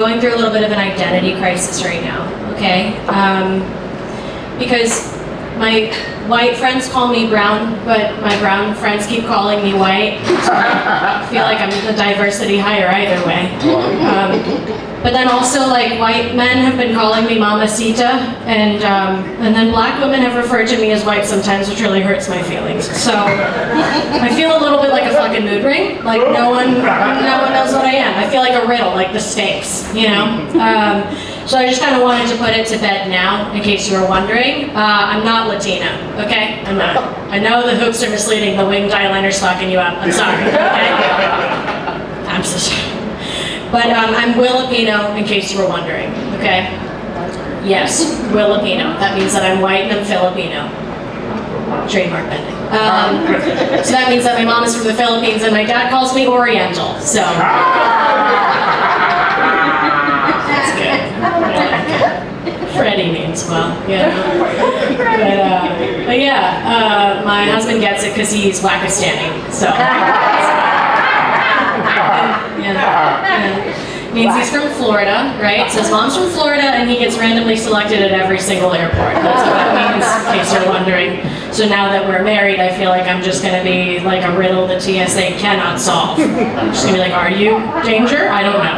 Going through a little bit of an identity crisis right now, okay? Because my white friends call me brown, but my brown friends keep calling me white. So I feel like I'm the diversity hire either way. But then also, like, white men have been calling me Mamacita, and then black women have referred to me as white sometimes, which really hurts my feelings. So I feel a little bit like a fucking mood ring. Like no one knows what I am. I feel like a riddle, like the Sphinx, you know? So I just kind of wanted to put it to bed now, in case you were wondering. I'm not Latina, okay? I'm not. I know the hoops are misleading, the winged eyeliner's fucking you up. I'm sorry, okay? I'm so sorry. But I'm Filipino, in case you were wondering, okay? Yes, Filipino. That means that I'm white and I'm Filipino. Trademark pending. So that means that my mom is from the Philippines and my dad calls me Oriental, so. That's good. Freddie means well, you know. But yeah, my husband gets it because he's Pakistani, so. Means he's from Florida, right? So his mom's from Florida and he gets randomly selected at every single airport. That's what that means, in case you're wondering. So now that we're married, I feel like I'm just gonna be like a riddle that TSA cannot solve. I'm just gonna be like, are you danger? I don't know,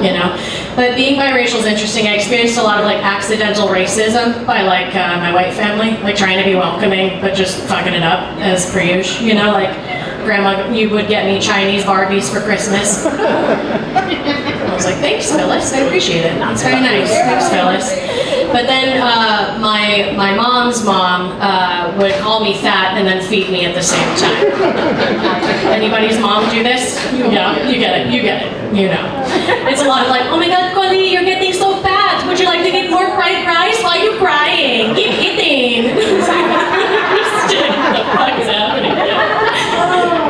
you know? But being biracial is interesting. I experienced a lot of like accidental racism by like my white family, like trying to be welcoming, but just fucking it up as per usual, you know, like, Grandma, you would get me Chinese Barbies for Christmas. I was like, thanks, Phyllis. I appreciate it. That's very nice. Thanks, Phyllis. But then my mom's mom would call me fat and then feed me at the same time. Anybody's mom do this? Yeah, you get it. You get it. You know. It's a lot of like, oh my God, Collie, you're getting so fat. Would you like to get more fried rice? Why are you crying? Keep eating. What the fuck is happening?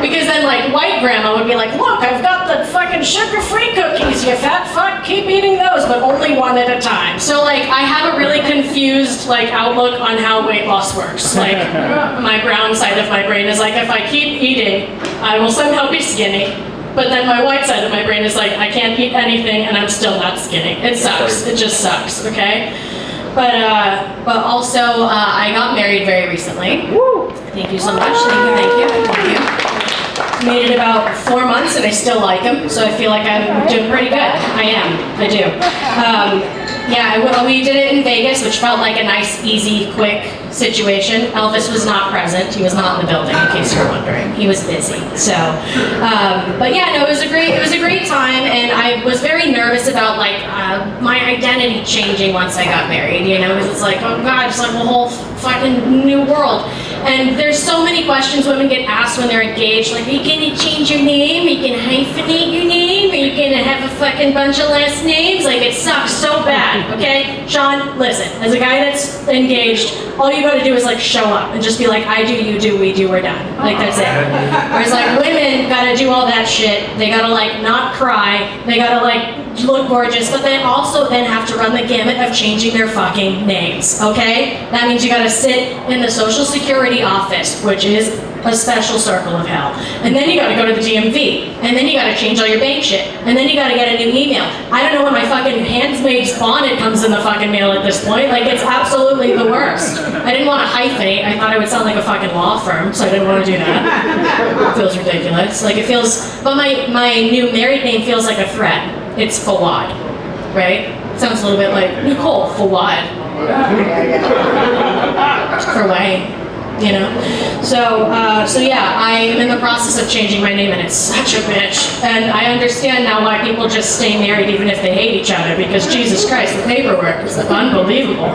Because then, like, white grandma would be like, look, I've got the fucking sugar-free cookies, you fat fuck, keep eating those, but only one at a time. So, like, I have a really confused, like, outlook on how weight loss works. Like, my brown side of my brain is like, if I keep eating, I will somehow be skinny. But then my white side of my brain is like, I can't eat anything and I'm still not skinny. It sucks. It just sucks, okay? But also, I got married very recently. Thank you so much. Thank you. Made it about 4 months and I still like him, so I feel like I'm doing pretty good. I do. Yeah, we did it in Vegas, which felt like a nice, easy, quick situation. Elvis was not present. He was not in the building, in case you're wondering. He was busy. So, but yeah, no, it was a great time, and I was very nervous about like my identity changing once I got married. You know, because it's like, oh God, it's like a whole fucking new world. And there's so many questions women get asked when they're engaged, like, are you gonna change your name? Are you gonna hyphenate your name? Are you gonna have a fucking bunch of last names? Like, it sucks so bad, okay? Sean, listen, as a guy that's engaged, all you gotta do is like show up and just be like, I do, you do, we do, we're done. Like, that's it. Whereas like women gotta do all that shit. They gotta like not cry. They gotta like look gorgeous, but they also then have to run the gamut of changing their fucking names, okay? That means you gotta sit in the Social Security office, which is a special circle of hell. And then you gotta go to the DMV. And then you gotta change all your bank shit. And then you gotta get a new email. I don't know when my fucking handmaid's bonnet comes in the fucking mail at this point. Like, it's absolutely the worst. I didn't want to hyphenate. I thought it would sound like a fucking law firm, so I didn't want to do that. It feels ridiculous. Like, it feels, but my new married name feels like a threat. It's Fawad, right? It sounds a little bit like Nicole Fawad. For Wayne. You know, so yeah, I am in the process of changing my name, and it's such a bitch. And I understand now why people just stay married even if they hate each other, because Jesus Christ, the paperwork is unbelievable.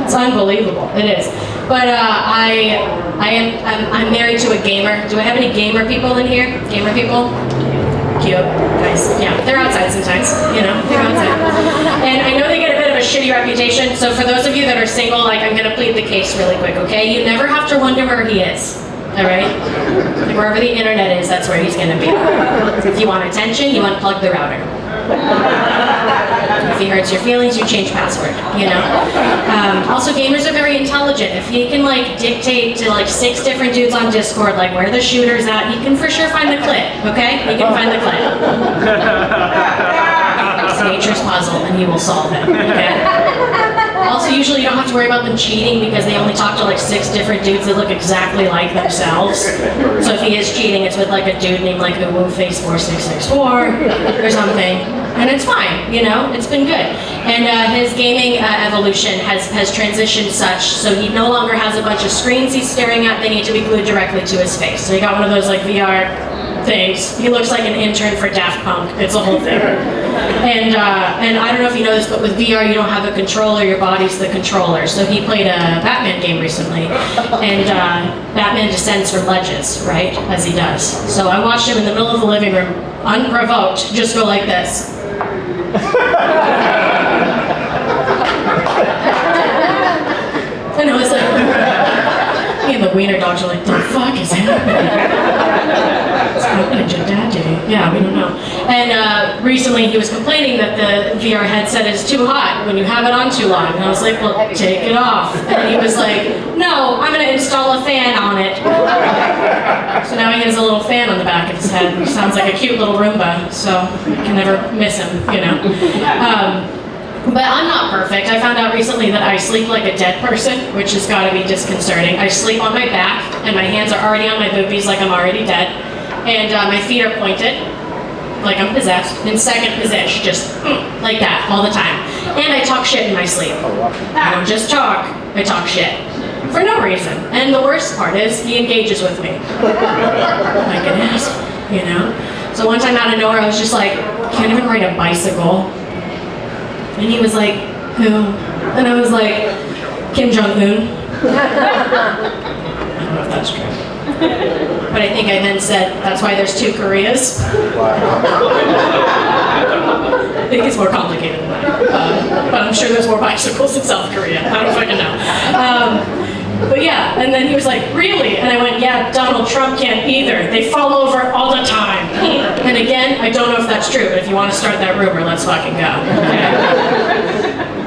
It's unbelievable. It is. But I'm married to a gamer. Do I have any gamer people in here? Gamer people? Cute, nice. Yeah, they're outside sometimes. You know, they're outside. And I know they get a bit of a shitty reputation, so for those of you that are single, like, I'm gonna plead the case really quick, okay? You never have to wonder where he is, all right? Like, wherever the internet is, that's where he's gonna be. If you want attention, you unplug the router. If he hurts your feelings, you change password, you know? Also, gamers are very intelligent. If he can like dictate to like 6 different dudes on Discord, like where the shooter's at, he can for sure find the clip, okay? He can find the clip. It's nature's puzzle, and he will solve it, okay? Also, usually you don't have to worry about them cheating because they only talk to like 6 different dudes that look exactly like themselves. So if he is cheating, it's with like a dude named like Face4664 or something. And it's fine, you know, it's been good. And his gaming evolution has transitioned such, so he no longer has a bunch of screens he's staring at, they need to be glued directly to his face. So he got one of those like VR things. He looks like an intern for Daft Punk. It's a whole thing. And I don't know if you know this, but with VR you don't have a controller, your body's the controller. So he played a Batman game recently, and Batman descends from ledges, right, as he does. So I watched him in the middle of the living room, unprovoked, just go like this. And I was like, me and the wiener dogs are like, the fuck is happening? What's happening to Daddy? Yeah, we don't know. And recently he was complaining that the VR headset is too hot when you have it on too long. And I was like, well, take it off. And he was like, no, I'm going to install a fan on it. So now he has a little fan on the back of his head, which sounds like a cute little Roomba, so you can never miss him, you know. But I'm not perfect. I found out recently that I sleep like a dead person, which has got to be disconcerting. I sleep on my back, and my hands are already on my boobies like I'm already dead. And my feet are pointed, like I'm possessed, in second position, just like that, all the time. And I talk shit in my sleep. I don't just talk, I talk shit. For no reason. And the worst part is, he engages with me. Like an ass, you know? So one time out of nowhere, I was just like, can't even ride a bicycle. And he was like, who? And I was like, Kim Jong-un. I don't know if that's true. But I think I then said, that's why there's 2 Koreas. I think it's more complicated than that. But I'm sure there's more bicycles in South Korea. I don't fucking know. But yeah, and then he was like, really? And I went, yeah, Donald Trump can't either. They fall over all the time. And again, I don't know if that's true, but if you want to start that rumor, let's fucking go. Okay?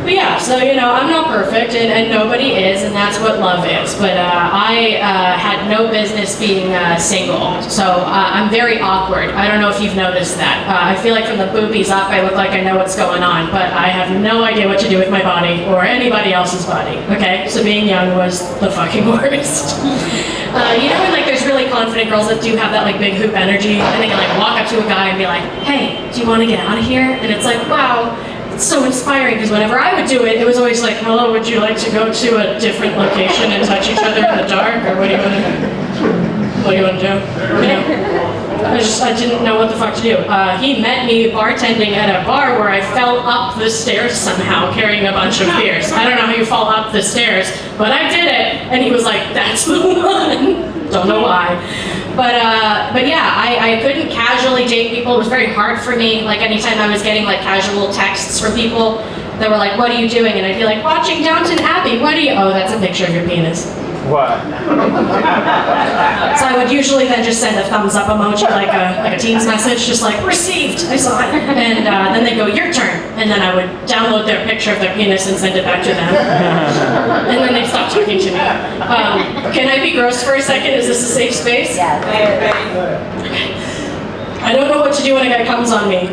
But yeah, so, you know, I'm not perfect, and nobody is, and that's what love is. But I had no business being single, so I'm very awkward. I don't know if you've noticed that. I feel like from the boobies up, I look like I know what's going on, but I have no idea what to do with my body or anybody else's body, okay? So being young was the fucking worst. You know when like there's really confident girls that do have that like big hoop energy, and they can like walk up to a guy and be like, hey, do you want to get out of here? And it's like, wow. It's so inspiring, because whenever I would do it, it was always like, hello, would you like to go to a different location and touch each other in the dark, or what do you want to do? You know? I didn't know what the fuck to do. He met me bartending at a bar where I fell up the stairs somehow, carrying a bunch of beers. I don't know how you fall up the stairs, but I did it, and he was like, that's the one. Don't know why. But yeah, I couldn't casually date people. It was very hard for me. Like anytime I was getting like casual texts from people that were like, what are you doing? And I'd be like, watching Downton Abbey. What are you? Oh, that's a picture of your penis. What? So I would usually then just send a thumbs up emoji, like a Teams message, just like, received, I saw it. And then they'd go, your turn. And then I would download their picture of their penis and send it back to them. And then they'd stop talking to me. Can I be gross for a second? Is this a safe space? Yeah. Okay. I don't know what to do when a guy comes on me.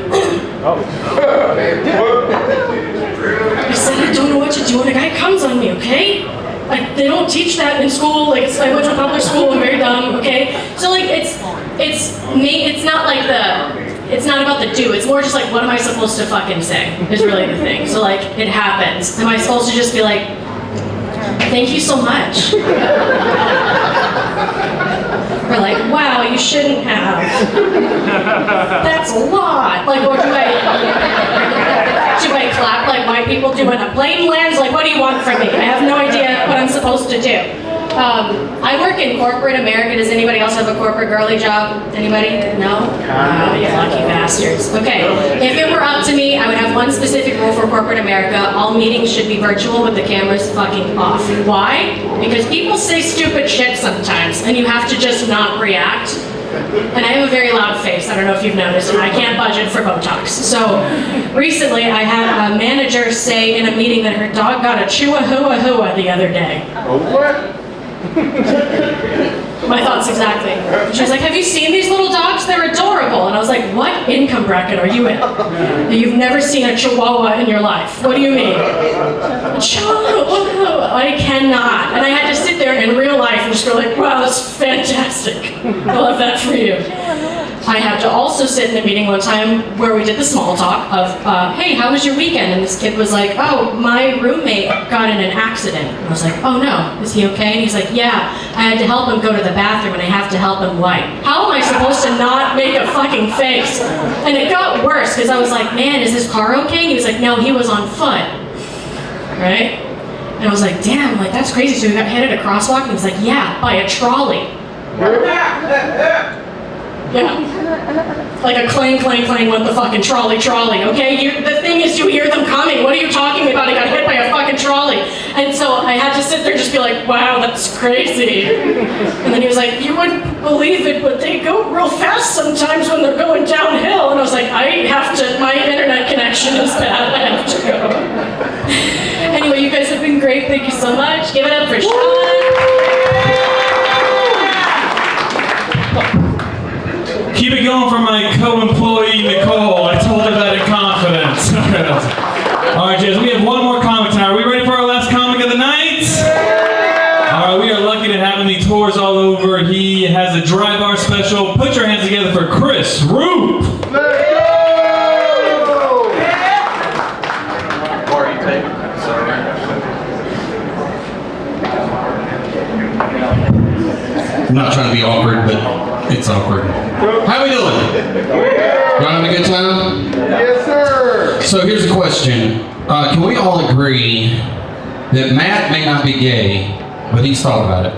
I said I don't know what to do when a guy comes on me, okay? Like, they don't teach that in school. Like, I went to a public school. I'm very dumb. Okay, so like, it's not like it's not about the do. It's more just like, what am I supposed to fucking say? Is really the thing. So like, it happens. Am I supposed to just be like, thank you so much? Or like, wow, you shouldn't have. That's a lot. Like, or do I clap like white people do when a plane lands? Like, what do you want from me? I have no idea what I'm supposed to do. I work in corporate America. Does anybody else have a corporate girly job? Anybody? No? Oh, you lucky bastards. Okay, if it were up to me, I would have one specific rule for corporate America. All meetings should be virtual with the cameras fucking off. Why? Because people say stupid shit sometimes, and you have to just not react. And I have a very loud face. I don't know if you've noticed, and I can't budget for Botox. So recently I had a manager say in a meeting that her dog got a chihuahua the other day. Oh, what? My thoughts exactly. She was like, have you seen these little dogs? They're adorable. And I was like, what income bracket are you in? You've never seen a chihuahua in your life. What do you mean? A chihuahua. I cannot. And I had to sit there in real life and just go like, wow, that's fantastic. I love that for you. I had to also sit in a meeting one time where we did the small talk of, hey, how was your weekend? And this kid was like, oh, my roommate got in an accident. And I was like, oh no, is he okay? And he's like, yeah, I had to help him go to the bathroom and I have to help him wipe. How am I supposed to not make a fucking face? And it got worse because I was like, man, is his car okay? And he was like, no, he was on foot. Right? And I was like, damn, like that's crazy. So he got hit at a crosswalk and he's like, yeah, by a trolley. Yeah. Like a clang, clang, clang with the fucking trolley, okay? The thing is, you hear them coming. What are you talking about? I got hit by a fucking trolley. And so I had to sit there and just be like, wow, that's crazy. And then he was like, you wouldn't believe it, but they go real fast sometimes when they're going downhill. And I was like, I have to, my internet connection is bad. I have to go. Anyway, you guys have been great. Thank you so much. Give it up for Sean. Keep it going for my co-employee, Nicole. I told her that in confidence. All right, Jazz, we have one more comic tonight. Are we ready for our last comic of the night? All right, we are lucky to have him. He tours all over. He has a dry bar special. Put your hands together for Chris Roop. Let's go! I'm not trying to be awkward, but it's awkward. How we doing? Y'all having a good time? Yes, sir! So here's a question. Can we all agree that Matt may not be gay, but he's thought about it?